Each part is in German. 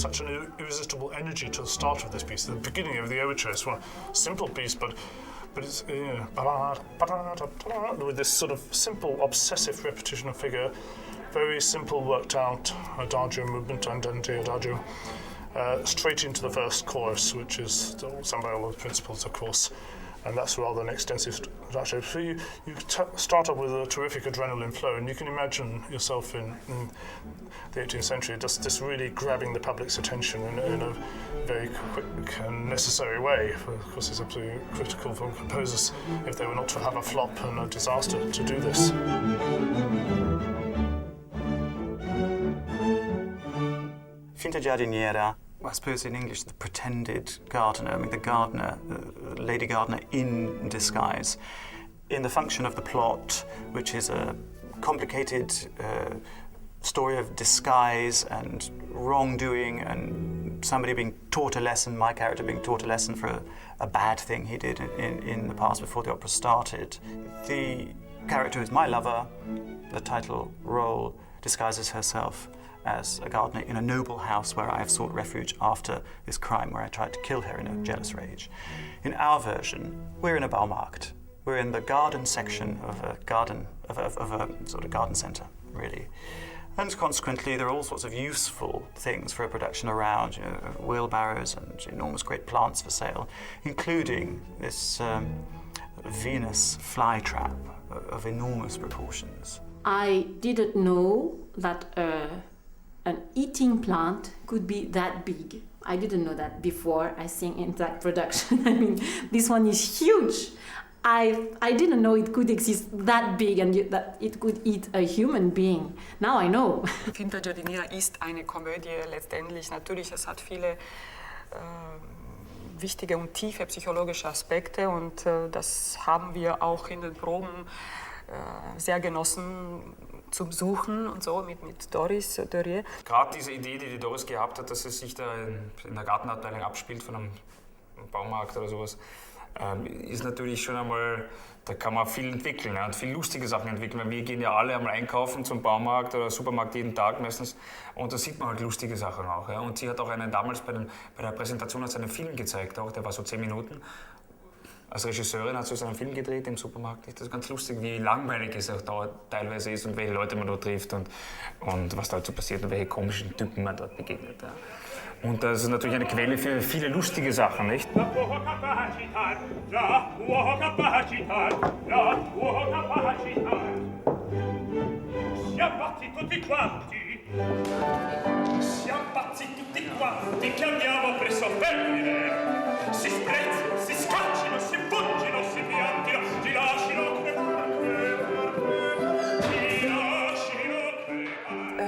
such an irresistible energy to the start of this piece. The beginning of the overture is a simple piece, but it's with this sort of simple obsessive repetition of figure, very simple worked out adagio movement, andante adagio, straight into the first chorus, which is sung by all the principals, of course. And that's rather an extensive adagio. So you start up with a terrific adrenaline flow, and you can imagine yourself in the 18th century just really grabbing the public's attention in a very quick and necessary way. Of course, it's absolutely critical for composers, if they were not to have a flop and a disaster, to do this. Finta Giardiniera, I suppose in English, the pretended gardener, the gardener, Lady Gardener in disguise, in the function of the plot, which is a complicated story of disguise and wrongdoing and somebody being taught a lesson, my character being taught a lesson for a bad thing he did in the past before the opera started. The character is my lover. The title role disguises herself as a gardener in a noble house where I have sought refuge after this crime where I tried to kill her in a jealous rage. In our version, we're in a Baumarkt. We're in the garden section of a sort of garden centre, really. And consequently, there are all sorts of useful things for a production around, wheelbarrows and enormous great plants for sale, including this Venus flytrap of enormous proportions. I didn't know that an eating plant could be that big. I didn't know that before I sing in that production. This one is huge. I didn't know it could exist that big and that it could eat a human being. Now I know. Finta Giardiniera ist eine Komödie letztendlich. Natürlich, es hat viele wichtige und tiefe psychologische Aspekte und das haben wir auch in den Proben sehr genossen zum Suchen und so mit Doris Dörrie. Gerade diese Idee, die Doris gehabt hat, dass es sich da in der Gartenabteilung abspielt von einem Baumarkt oder sowas, ist natürlich schon einmal, da kann man viel entwickeln und viel lustige Sachen entwickeln, weil wir gehen ja alle einmal einkaufen zum Baumarkt oder Supermarkt jeden Tag meistens und da sieht man halt lustige Sachen auch. Ja. Und sie hat auch damals bei der Präsentation einen Film gezeigt, auch, der war so 10 Minuten. Als Regisseurin hat sie so einen Film gedreht im Supermarkt. Das ist ganz lustig, wie langweilig es auch da teilweise ist und welche Leute man da trifft und was da halt so passiert und welche komischen Typen man dort begegnet. Ja. Und das ist natürlich eine Quelle für viele lustige Sachen, nicht?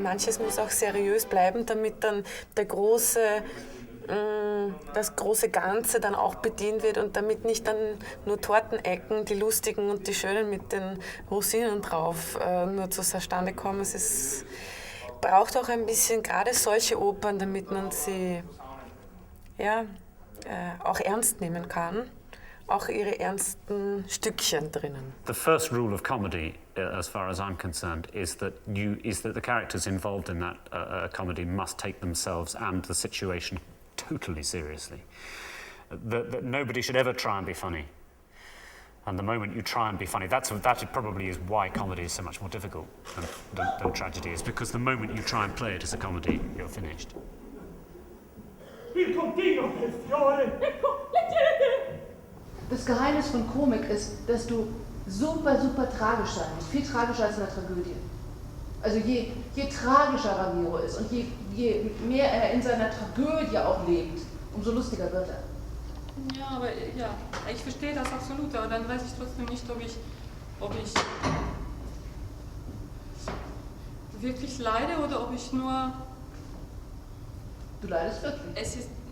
Manches muss auch seriös bleiben, damit dann das große Ganze dann auch bedient wird und damit nicht dann nur Tortenecken, die lustigen und die schönen mit den Rosinen drauf nur zustande kommen. Es braucht auch ein bisschen gerade solche Opern, damit man sie auch ernst nehmen kann. Auch ihre ernsten Stückchen drinnen. The first rule of comedy, as far as I'm concerned, is that the characters involved in that comedy must take themselves and the situation totally seriously. That nobody should ever try and be funny. And the moment you try and be funny, that probably is why comedy is so much more difficult than tragedy is, because the moment you try and play it as a comedy, you're finished. Il continuo del fiore. Ecco, leggete! Das Geheimnis von Komik ist, dass du super tragisch sein musst. Viel tragischer als in der Tragödie. Also je tragischer Ramiro ist und je mehr er in seiner Tragödie auch lebt, umso lustiger wird er. Ja, aber ich verstehe das absolut, aber dann weiß ich trotzdem nicht, ob ich wirklich leide oder ob ich nur... Du leidest wirklich.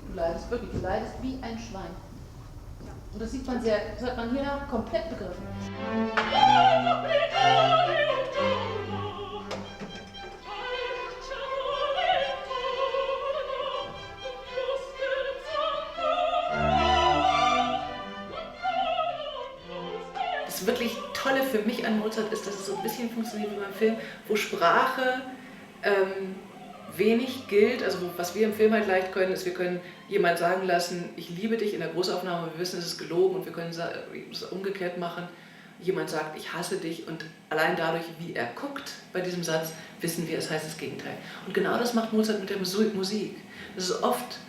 Du leidest wirklich. Du leidest wie ein Schwein. Und das hat man hier komplett begriffen. Das wirklich Tolle für mich an Mozart ist, dass es so ein bisschen funktioniert wie beim Film, wo Sprache wenig gilt. Also was wir im Film halt leicht können, ist, wir können jemand sagen lassen, ich liebe dich in der Großaufnahme, wir wissen, es ist gelogen und wir können es umgekehrt machen. Jemand sagt, ich hasse dich und allein dadurch, wie er guckt bei diesem Satz, wissen wir, es heißt das Gegenteil. Und genau das macht Mozart mit der Musik. Das ist oft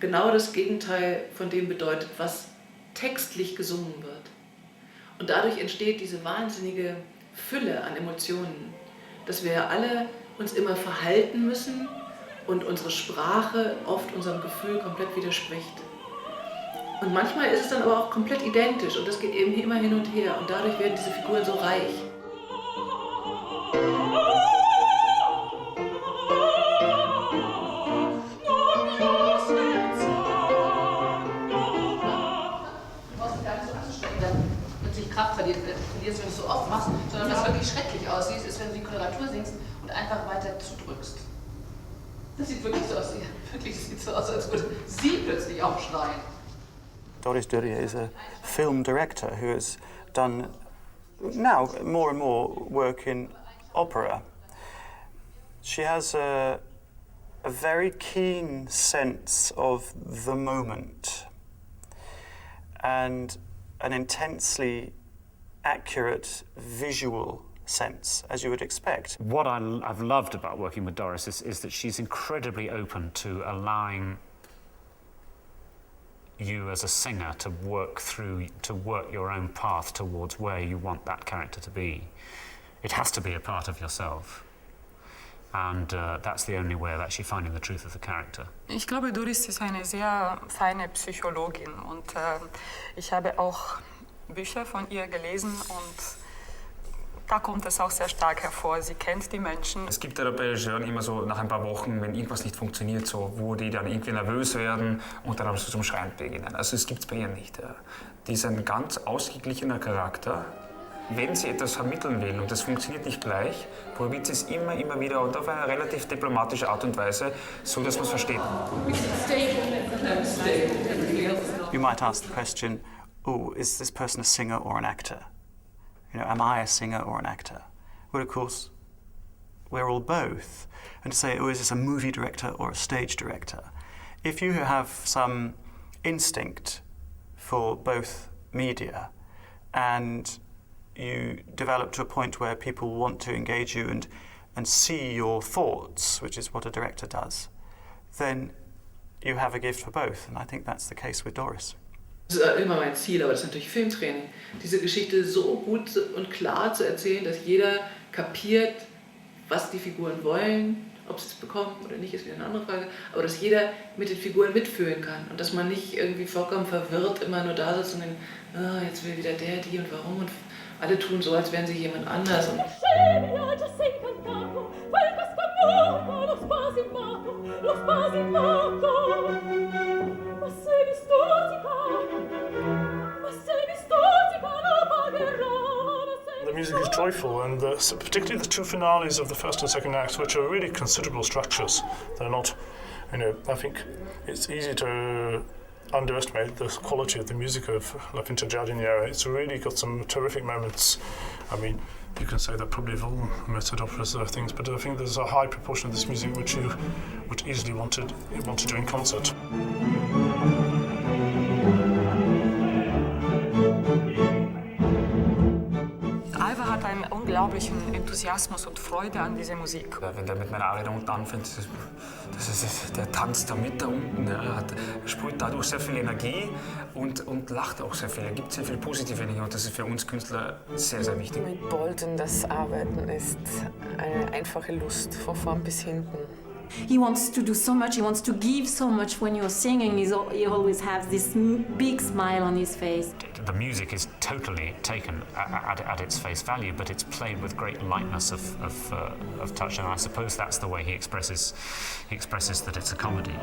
genau das Gegenteil von dem bedeutet, was textlich gesungen wird. Und dadurch entsteht diese wahnsinnige Fülle an Emotionen, dass wir alle uns immer verhalten müssen und unsere Sprache oft unserem Gefühl komplett widerspricht. Und manchmal ist es dann aber auch komplett identisch und das geht eben immer hin und her und dadurch werden diese Figuren so reich. Kraft verlierst, wenn du es so oft machst, sondern was wirklich schrecklich aussieht, ist, wenn du die Koloratur singst und einfach weiter zudrückst. Das sieht wirklich so aus, als würde sie plötzlich aufschreien. Doris Dörrie is a film director who has done now more and more work in opera. She has a very keen sense of the moment and an intensely accurate visual sense, as you would expect. What I've loved about working with Doris is that she's incredibly open to allowing you as a singer to work your own path towards where you want that character to be. It has to be a part of yourself. And that's the only way of actually finding the truth of the character. Ich glaube, Doris ist eine sehr feine Psychologin und ich habe auch Bücher von ihr gelesen und da kommt es auch sehr stark hervor. Sie kennt die Menschen. Es gibt ja bei Regisseuren immer so nach ein paar Wochen, wenn irgendwas nicht funktioniert, so, wo die dann irgendwie nervös werden und dann so zum Schreien beginnen. Also das gibt es bei ihr nicht. Ja. Die ist ein ganz ausgeglichener Charakter. Wenn sie etwas vermitteln will und das funktioniert nicht gleich, probiert sie es immer wieder und auf eine relativ diplomatische Art und Weise, so dass man es versteht. You might ask the question, oh, is this person a singer or an actor? You know, am I a singer or an actor? Well, of course, we're all both. And to say, oh, is this a movie director or a stage director? If you have some instinct for both media and you develop to a point where people want to engage you and see your thoughts, which is what a director does, then you have a gift for both. And I think that's the case with Doris. Das ist immer mein Ziel, aber das ist natürlich Filmtraining. Diese Geschichte so gut und klar zu erzählen, dass jeder kapiert, was die Figuren wollen. Ob sie es bekommen oder nicht, ist wieder eine andere Frage. Aber dass jeder mit den Figuren mitfühlen kann und dass man nicht irgendwie vollkommen verwirrt immer nur da sitzt und denkt, oh, jetzt will wieder der, die und warum. Und alle tun so, als wären sie jemand anders. Und the music is joyful, and particularly the two finales of the first and second acts, which are really considerable structures. They're not, I think it's easy to underestimate the quality of the music of La Finta Giardiniera. It's really got some terrific moments. I mean, you can say that probably of all Mozart operas there are things, but I think there's a high proportion of this music which you would easily want to do in concert. Alva hat einen unglaublichen Enthusiasmus und Freude an dieser Musik. Wenn der mit meiner Arie da unten anfängt, der tanzt da mit da unten. Er sprüht dadurch sehr viel Energie und lacht auch sehr viel. Er gibt sehr viel positive Energie und das ist für uns Künstler sehr, sehr wichtig. Mit Bolton das Arbeiten ist eine einfache Lust, von vorn bis hinten. He wants to do so much, he wants to give so much when you're singing. He always has this big smile on his face. The music is totally taken at its face value, but it's played with great lightness of touch, and I suppose that's the way he expresses that it's a comedy.